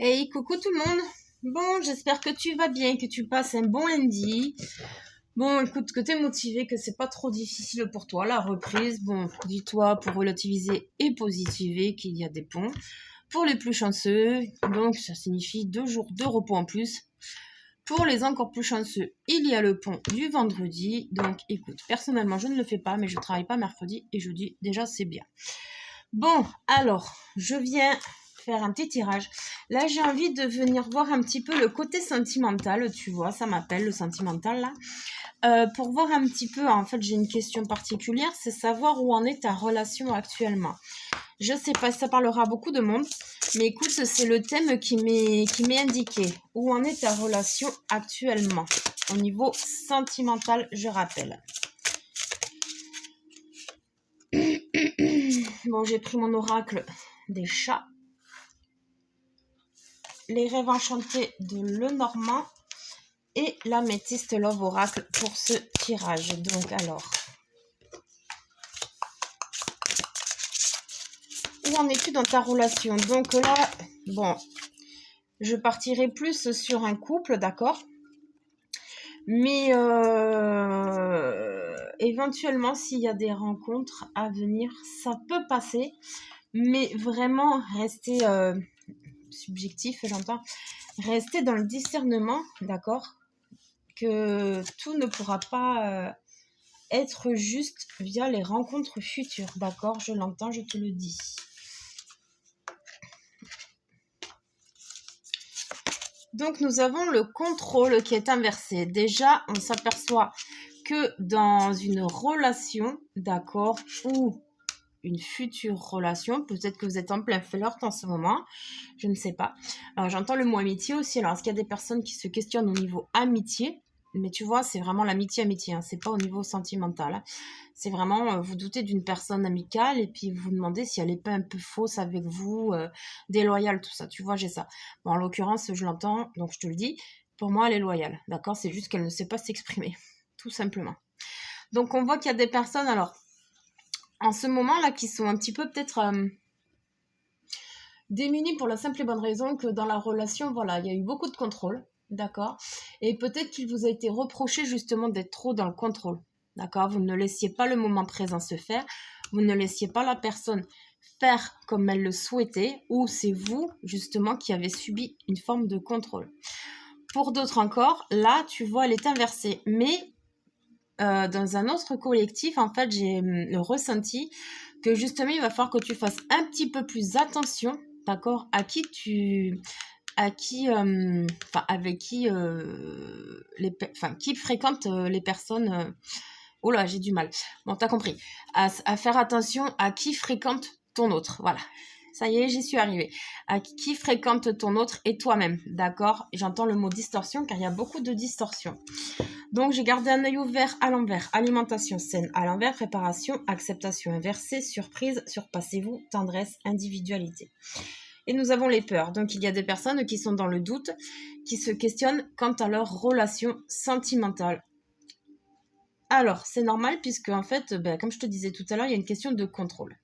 Hey, coucou tout le monde. Bon, j'espère que tu vas bien, que tu passes un bon lundi. Bon, écoute, que t'es motivé, que c'est pas trop difficile pour toi, la reprise. Bon, dis-toi pour relativiser et positiver qu'il y a des ponts. Pour les plus chanceux, donc ça signifie 2 jours de repos en plus. Pour les encore plus chanceux, il y a le pont du vendredi. Donc écoute, personnellement, je ne le fais pas, mais je travaille pas mercredi et jeudi. Déjà, c'est bien. Bon, alors, je viens faire un petit tirage. Là, j'ai envie de venir voir un petit peu le côté sentimental, tu vois, ça m'appelle le sentimental là. Pour voir un petit peu, en fait, j'ai une question particulière, c'est savoir où en est ta relation actuellement. Je sais pas si ça parlera à beaucoup de monde, mais écoute, c'est le thème qui m'est indiqué. Où en est ta relation actuellement? Au niveau sentimental, je rappelle. Bon, j'ai pris mon oracle des chats. Les rêves enchantés de Lenormand et l'améthyste Love Oracle pour ce tirage. Donc alors, où en es-tu dans ta relation? Donc là, bon, je partirai plus sur un couple, d'accord? Mais éventuellement, s'il y a des rencontres à venir, ça peut passer. Mais vraiment, rester subjectif, j'entends, rester dans le discernement, d'accord? Que tout ne pourra pas être juste via les rencontres futures, d'accord? Je l'entends, je te le dis. Donc nous avons le contrôle qui est inversé. Déjà, on s'aperçoit que dans une relation, d'accord, ou une future relation, peut-être que vous êtes en plein flirt en ce moment, je ne sais pas. Alors j'entends le mot amitié aussi. Alors est-ce qu'il y a des personnes qui se questionnent au niveau amitié? Mais tu vois, c'est vraiment l'amitié, hein. C'est pas au niveau sentimental, hein. C'est vraiment, vous doutez d'une personne amicale et puis vous vous demandez si elle n'est pas un peu fausse avec vous, déloyale, tout ça. Tu vois, j'ai ça. Bon, en l'occurrence, je l'entends, donc je te le dis. Pour moi, elle est loyale, d'accord? C'est juste qu'elle ne sait pas s'exprimer, tout simplement. Donc on voit qu'il y a des personnes, alors, en ce moment-là, qui sont un petit peu peut-être démunies pour la simple et bonne raison que dans la relation, voilà, il y a eu beaucoup de contrôle, d'accord? Et peut-être qu'il vous a été reproché justement d'être trop dans le contrôle, d'accord? Vous ne laissiez pas le moment présent se faire, vous ne laissiez pas la personne faire comme elle le souhaitait, ou c'est vous, justement, qui avez subi une forme de contrôle. Pour d'autres encore, là, tu vois, elle est inversée, mais dans un autre collectif, en fait, j'ai ressenti que justement, il va falloir que tu fasses un petit peu plus attention, d'accord, à qui tu, à qui, enfin, avec qui, qui fréquente les personnes. Oh là, j'ai du mal. Bon, t'as compris. À faire attention à qui fréquente ton autre. Voilà. Ça y est, j'y suis arrivée. À qui fréquente ton autre et toi-même, d'accord? J'entends le mot distorsion car il y a beaucoup de distorsion. Donc, j'ai gardé un œil ouvert à l'envers. Alimentation saine à l'envers, préparation, acceptation inversée, surprise, surpassez-vous, tendresse, individualité. Et nous avons les peurs. Donc, il y a des personnes qui sont dans le doute, qui se questionnent quant à leur relation sentimentale. Alors, c'est normal puisque, en fait, comme je te disais tout à l'heure, il y a une question de contrôle.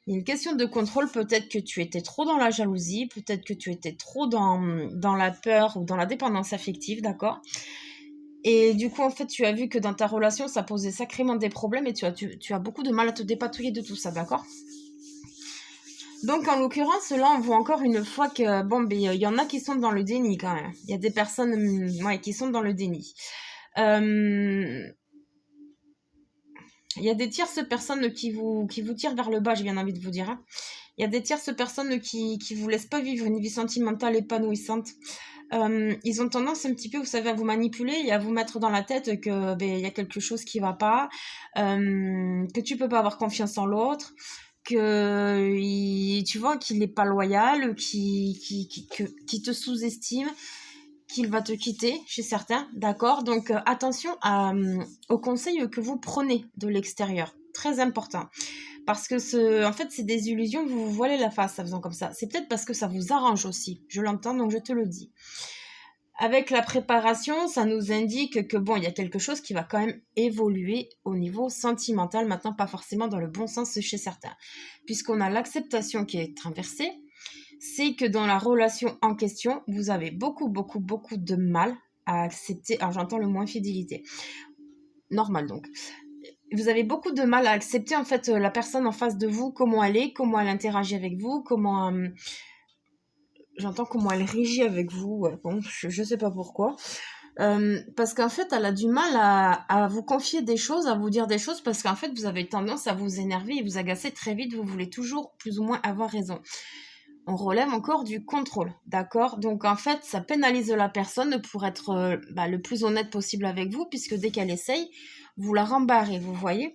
Il y a une question de contrôle, peut-être que tu étais trop dans la jalousie, peut-être que tu étais trop dans la peur ou dans la dépendance affective, d'accord? Et du coup, en fait, tu as vu que dans ta relation, ça posait sacrément des problèmes et tu as beaucoup de mal à te dépatouiller de tout ça, d'accord? Donc, en l'occurrence, là, on voit encore une fois que, bon, il y en a qui sont dans le déni quand même. Il y a des personnes qui sont dans le déni. Il y a des tierces personnes qui vous tirent vers le bas, j'ai bien envie de vous dire, hein. Il y a des tierces personnes qui vous laissent pas vivre une vie sentimentale épanouissante. Ils ont tendance un petit peu, vous savez, à vous manipuler et à vous mettre dans la tête que y a quelque chose qui va pas, que tu peux pas avoir confiance en l'autre, que tu vois qu'il n'est pas loyal, qui te sous-estime, qu'il va te quitter chez certains, d'accord? Donc attention aux conseils que vous prenez de l'extérieur, très important. Parce que en fait, c'est des illusions, vous vous voilez la face en faisant comme ça. C'est peut-être parce que ça vous arrange aussi, je l'entends, donc je te le dis. Avec la préparation, ça nous indique que bon, il y a quelque chose qui va quand même évoluer au niveau sentimental, maintenant pas forcément dans le bon sens chez certains. Puisqu'on a l'acceptation qui est inversée, c'est que dans la relation en question, vous avez beaucoup de mal à accepter, alors j'entends le moins fidélité, normal donc. Vous avez beaucoup de mal à accepter en fait la personne en face de vous, comment elle est, comment elle interagit avec vous, j'entends comment elle régit avec vous, ouais, bon, je sais pas pourquoi. Parce qu'en fait, elle a du mal à vous confier des choses, à vous dire des choses, parce qu'en fait, vous avez tendance à vous énerver et vous agacer très vite, vous voulez toujours plus ou moins avoir raison. On relève encore du contrôle, d'accord? Donc en fait, ça pénalise la personne pour être le plus honnête possible avec vous, puisque dès qu'elle essaye, vous la rembarrez, vous voyez?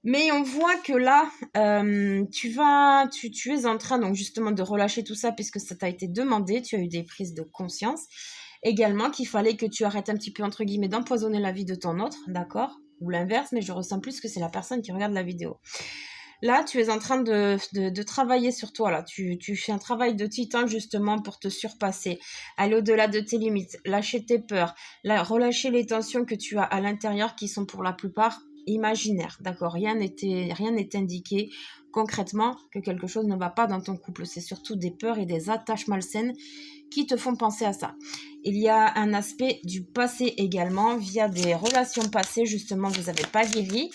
Mais on voit que là, tu es en train donc justement de relâcher tout ça puisque ça t'a été demandé, tu as eu des prises de conscience. Également qu'il fallait que tu arrêtes un petit peu entre guillemets d'empoisonner la vie de ton autre, d'accord? Ou l'inverse, mais je ressens plus que c'est la personne qui regarde la vidéo. Là, tu es en train de travailler sur toi, là. Tu fais un travail de titan justement pour te surpasser, aller au-delà de tes limites, lâcher tes peurs, relâcher les tensions que tu as à l'intérieur qui sont pour la plupart imaginaires, d'accord? Rien n'est indiqué concrètement que quelque chose ne va pas dans ton couple. C'est surtout des peurs et des attaches malsaines qui te font penser à ça. Il y a un aspect du passé également, via des relations passées, justement, vous n'avez pas guéri.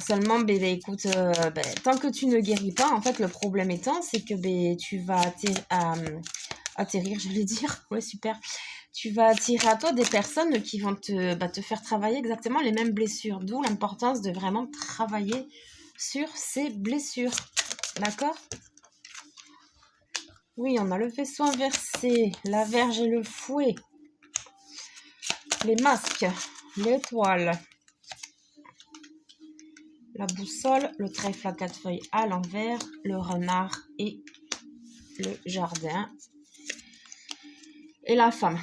Seulement, écoute, tant que tu ne guéris pas, en fait, le problème étant, c'est que tu vas atterrir, j'allais dire, ouais, super. Tu vas attirer à toi des personnes qui vont te faire travailler exactement les mêmes blessures, d'où l'importance de vraiment travailler sur ces blessures, d'accord? Oui, on a le vaisseau inversé, la verge et le fouet, les masques, l'étoile, la boussole, le trèfle à 4 feuilles à l'envers, le renard et le jardin. Et la femme.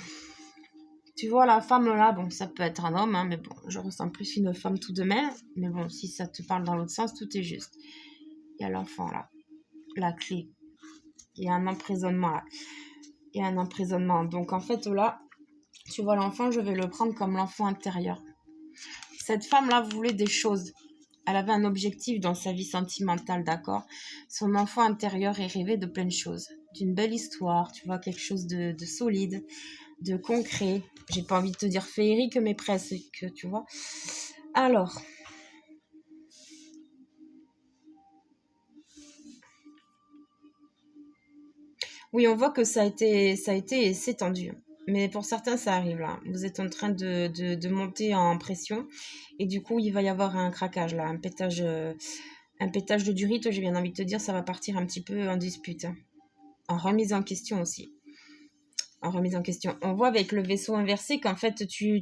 Tu vois, la femme là, bon, ça peut être un homme, hein, mais bon, je ressens plus une femme tout de même. Mais bon, si ça te parle dans l'autre sens, tout est juste. Il y a l'enfant là, la clé. Il y a un emprisonnement là. Il y a un emprisonnement. Donc en fait là, tu vois l'enfant, je vais le prendre comme l'enfant intérieur. Cette femme-là voulait des choses. Elle avait un objectif dans sa vie sentimentale, d'accord? Son enfant intérieur est rêvé de plein de choses. D'une belle histoire, tu vois, quelque chose de solide, de concret. J'ai pas envie de te dire féerique, mais presque, tu vois. Alors, oui, on voit que ça a été et c'est tendu. Mais pour certains, ça arrive là. Vous êtes en train de monter en pression. Et du coup, il va y avoir un craquage là, un pétage de durite. J'ai bien envie de te dire, ça va partir un petit peu en dispute, hein. En remise en question aussi. En remise en question. On voit avec le vaisseau inversé qu'en fait, tu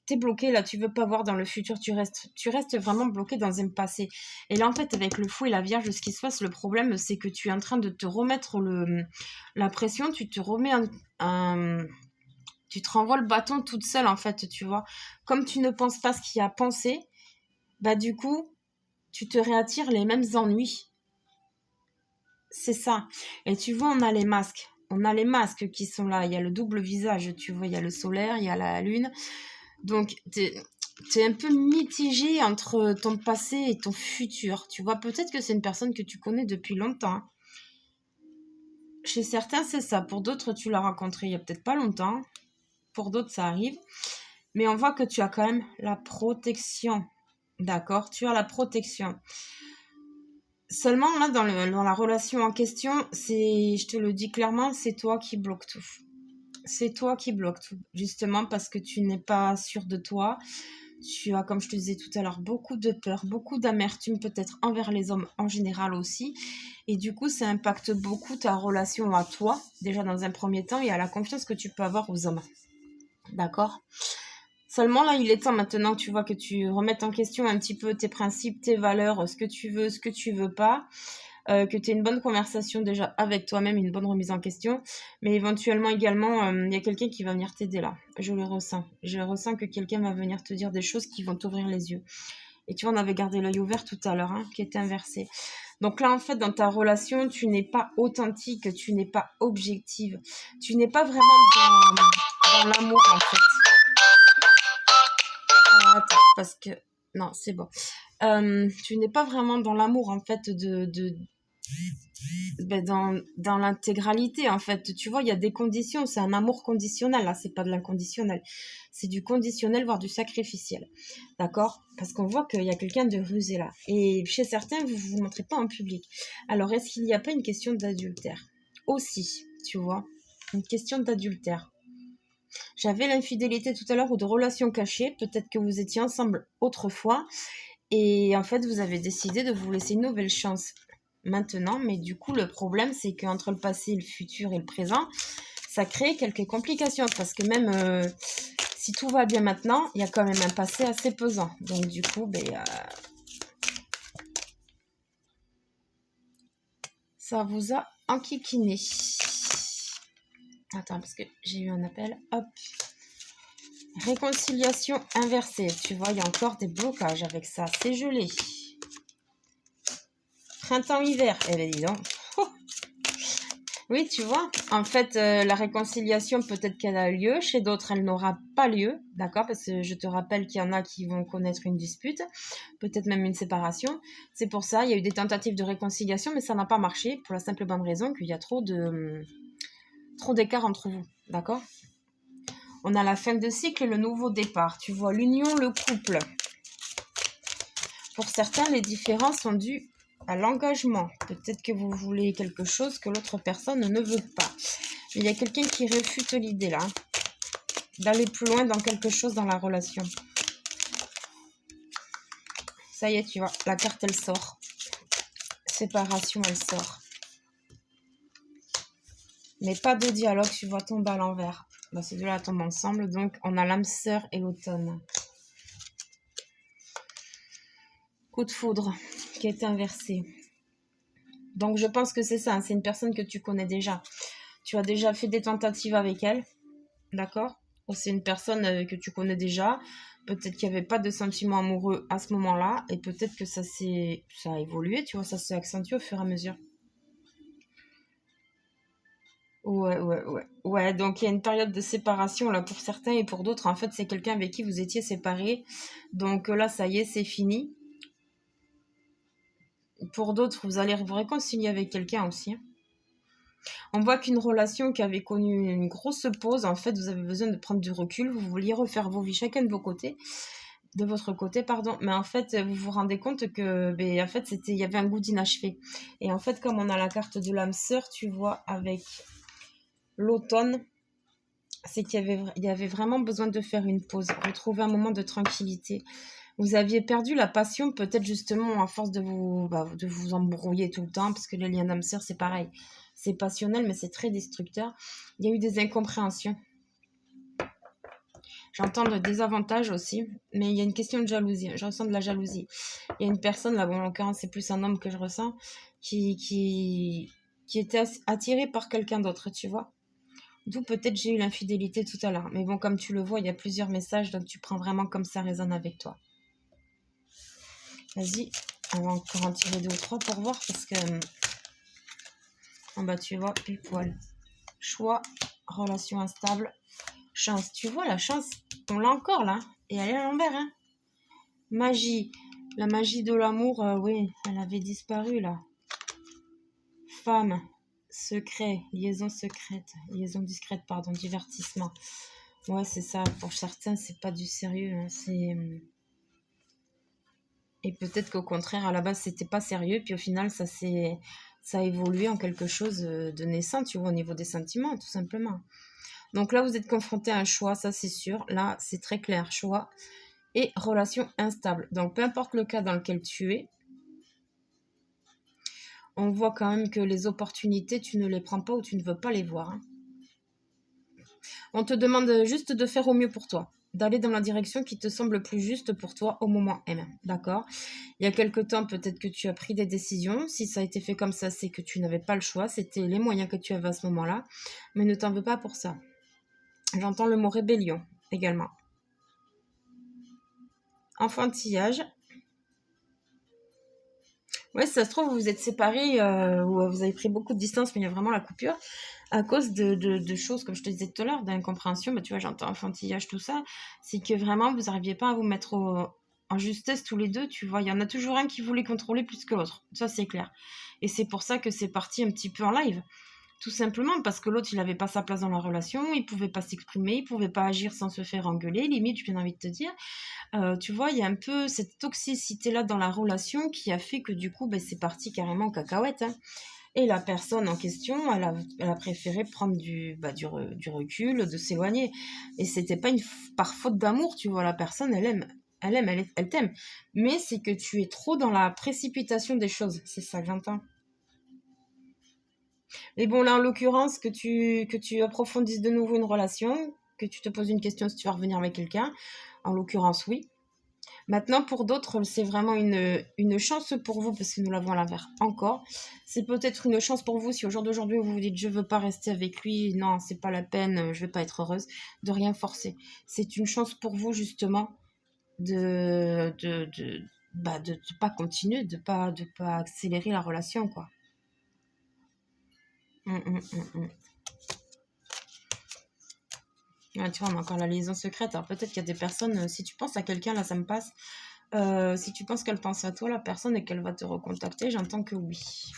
t'es bloqué là, tu veux pas voir dans le futur, tu restes vraiment bloqué dans un passé. Et là, en fait, avec le fou et la vierge, ce qui se passe, le problème, c'est que tu es en train de te remettre la pression, tu te remets tu te renvoies le bâton toute seule, en fait, tu vois. Comme tu ne penses pas ce qu'il y a pensé, bah du coup, tu te réattires les mêmes ennuis. C'est ça. Et tu vois, on a les masques. On a les masques qui sont là. Il y a le double visage, tu vois. Il y a le solaire, il y a la lune. Donc, t'es un peu mitigé entre ton passé et ton futur. Tu vois, peut-être que c'est une personne que tu connais depuis longtemps. Chez certains, c'est ça. Pour d'autres, tu l'as rencontré il y a peut-être pas longtemps. Pour d'autres, ça arrive. Mais on voit que tu as quand même la protection. D'accord? Tu as la protection. Seulement, là, dans la relation en question, je te le dis clairement, c'est toi qui bloques tout. C'est toi qui bloques tout, justement parce que tu n'es pas sûr de toi. Tu as, comme je te disais tout à l'heure, beaucoup de peur, beaucoup d'amertume peut-être envers les hommes en général aussi. Et du coup, ça impacte beaucoup ta relation à toi, déjà dans un premier temps, et à la confiance que tu peux avoir aux hommes. D'accord? Seulement là, il est temps maintenant, tu vois, que tu remettes en question un petit peu tes principes, tes valeurs, ce que tu veux pas, que tu aies une bonne conversation déjà avec toi-même, une bonne remise en question, mais éventuellement également, il y a quelqu'un qui va venir t'aider là. Je le ressens. Je ressens que quelqu'un va venir te dire des choses qui vont t'ouvrir les yeux. Et tu vois, on avait gardé l'œil ouvert tout à l'heure, hein, qui était inversé. Donc là, en fait, dans ta relation, tu n'es pas authentique, tu n'es pas objective, tu n'es pas vraiment dans l'amour, en fait. Attends, parce que... Non, c'est bon. Tu n'es pas vraiment dans l'amour, en fait, ben, dans l'intégralité, en fait. Tu vois, il y a des conditions. C'est un amour conditionnel, là. C'est pas de l'inconditionnel. C'est du conditionnel, voire du sacrificiel. D'accord? Parce qu'on voit qu'il y a quelqu'un de rusé, là. Et chez certains, vous vous montrez pas en public. Alors, est-ce qu'il n'y a pas une question d'adultère? Aussi, tu vois. Une question d'adultère. J'avais l'infidélité tout à l'heure ou de relations cachées. Peut-être que vous étiez ensemble autrefois. Et en fait, vous avez décidé de vous laisser une nouvelle chance maintenant. Mais du coup, le problème, c'est qu'entre le passé, le futur et le présent, ça crée quelques complications. Parce que même si tout va bien maintenant, il y a quand même un passé assez pesant. Donc du coup, ça vous a enquiquiné. Attends, parce que j'ai eu un appel. Hop. Réconciliation inversée. Tu vois, il y a encore des blocages avec ça. C'est gelé. Printemps-hiver. Eh bien, dis donc. Oh. Oui, tu vois. En fait, la réconciliation, peut-être qu'elle a lieu. Chez d'autres, elle n'aura pas lieu. D'accord? Parce que je te rappelle qu'il y en a qui vont connaître une dispute. Peut-être même une séparation. C'est pour ça, il y a eu des tentatives de réconciliation, mais ça n'a pas marché. Pour la simple et bonne raison qu'il y a trop d'écart entre vous. D'accord? On a la fin de cycle et le nouveau départ. Tu vois, l'union, le couple. Pour certains, les différences sont dues à l'engagement. Peut-être que vous voulez quelque chose que l'autre personne ne veut pas. Il y a quelqu'un qui réfute l'idée là, d'aller plus loin dans quelque chose dans la relation. Ça y est, tu vois, la carte elle sort. Séparation, elle sort. Mais pas de dialogue, tu vois, tombe à l'envers. Ben, ces deux-là tombent ensemble, donc on a l'âme sœur et l'automne. Coup de foudre qui est inversé. Donc je pense que c'est ça, hein, c'est une personne que tu connais déjà. Tu as déjà fait des tentatives avec elle, d'accord? Ou c'est une personne que tu connais déjà. Peut-être qu'il n'y avait pas de sentiments amoureux à ce moment-là, et peut-être que ça a évolué, tu vois, ça s'est accentué au fur et à mesure. Ouais, donc il y a une période de séparation là pour certains et pour d'autres, en fait, c'est quelqu'un avec qui vous étiez séparés. Donc là, ça y est, c'est fini. Pour d'autres, vous allez vous réconcilier avec quelqu'un aussi, hein. On voit qu'une relation qui avait connu une grosse pause, en fait, vous avez besoin de prendre du recul, vous vouliez refaire vos vies chacun de votre côté, pardon, mais en fait, vous vous rendez compte que, en fait, il y avait un goût d'inachevé. Et en fait, comme on a la carte de l'âme sœur, tu vois, avec l'automne, c'est il y avait vraiment besoin de faire une pause, retrouver un moment de tranquillité. Vous aviez perdu la passion, peut-être justement à force de vous embrouiller tout le temps, parce que les liens d'âme sœur, c'est pareil. C'est passionnel, mais c'est très destructeur. Il y a eu des incompréhensions. J'entends des désavantages aussi, mais il y a une question de jalousie. Je ressens de la jalousie. Il y a une personne, là, bon, en l'occurrence, c'est plus un homme que je ressens, qui était attiré par quelqu'un d'autre, tu vois. D'où peut-être j'ai eu l'infidélité tout à l'heure. Mais bon, comme tu le vois, il y a plusieurs messages, donc tu prends vraiment comme ça résonne avec toi. Vas-y, on va encore en tirer 2 ou 3 pour voir, parce que en bas, tu vois, pile poil. Choix, relation instable, chance. Tu vois, la chance, on l'a encore là, et elle est à l'envers, hein. Magie, la magie de l'amour, oui, elle avait disparu là. Femme, secret, liaison secrète, liaison discrète, pardon, divertissement. Ouais, c'est ça, pour certains, c'est pas du sérieux, hein, c'est... Et peut-être qu'au contraire, à la base, c'était pas sérieux, puis au final, ça a évolué en quelque chose de naissant, tu vois, au niveau des sentiments, tout simplement. Donc là, vous êtes confronté à un choix, ça c'est sûr. Là, c'est très clair, choix et relation instable. Donc, peu importe le cas dans lequel tu es, on voit quand même que les opportunités, tu ne les prends pas ou tu ne veux pas les voir, hein. On te demande juste de faire au mieux pour toi, d'aller dans la direction qui te semble plus juste pour toi au moment M. D'accord? Il y a quelque temps, peut-être que tu as pris des décisions. Si ça a été fait comme ça, c'est que tu n'avais pas le choix. C'était les moyens que tu avais à ce moment-là. Mais ne t'en veux pas pour ça. J'entends le mot rébellion également. Enfantillage. Ouais, ça se trouve, vous vous êtes séparés ou vous avez pris beaucoup de distance, mais il y a vraiment la coupure à cause de choses, comme je te disais tout à l'heure, d'incompréhension. Bah, tu vois, j'entends enfantillage, tout ça. C'est que vraiment, vous n'arriviez pas à vous mettre en justesse tous les deux, tu vois. Il y en a toujours un qui voulait contrôler plus que l'autre. Ça, c'est clair. Et c'est pour ça que c'est parti un petit peu en live. Tout simplement parce que l'autre, il n'avait pas sa place dans la relation, il pouvait pas s'exprimer, il pouvait pas agir sans se faire engueuler, limite, j'ai bien envie de te dire. Tu vois, il y a un peu cette toxicité-là dans la relation qui a fait que du coup, ben, c'est parti carrément en cacahuète, hein. Et la personne en question, elle a préféré prendre du recul, de s'éloigner. Et c'était pas par faute d'amour, tu vois, la personne, elle t'aime. Mais c'est que tu es trop dans la précipitation des choses, c'est ça que j'entends. Mais bon, là, en l'occurrence, que tu approfondisses de nouveau une relation, que tu te poses une question si tu vas revenir avec quelqu'un, en l'occurrence, oui. Maintenant, pour d'autres, c'est vraiment une chance pour vous, parce que nous l'avons à l'envers encore. C'est peut-être une chance pour vous si au jour d'aujourd'hui, vous vous dites je veux pas rester avec lui, non, c'est pas la peine, je vais pas être heureuse, de rien forcer. C'est une chance pour vous, justement, de pas continuer, de pas accélérer la relation, quoi. Hum, hum, hum, hum. Ouais, tu vois, on a encore la liaison secrète. Alors peut-être qu'il y a des personnes, si tu penses à quelqu'un, là ça me passe. Si tu penses qu'elle pense à toi, la personne, et qu'elle va te recontacter, j'entends que oui.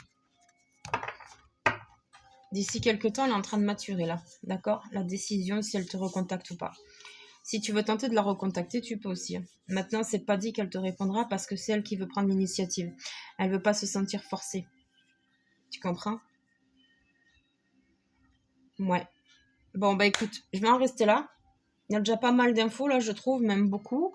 D'ici quelques temps, elle est en train de maturer là. D'accord? La décision, si elle te recontacte ou pas. Si tu veux tenter de la recontacter, tu peux aussi, hein. Maintenant, c'est pas dit qu'elle te répondra parce que c'est elle qui veut prendre l'initiative. Elle veut pas se sentir forcée. Tu comprends? Ouais. Bon, bah écoute, je vais en rester là. Il y a déjà pas mal d'infos là, je trouve, même beaucoup.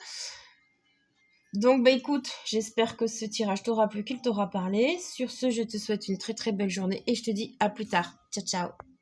Donc, bah écoute, j'espère que ce tirage t'aura plu, qu'il t'aura parlé. Sur ce, je te souhaite une très très belle journée et je te dis à plus tard. Ciao, ciao.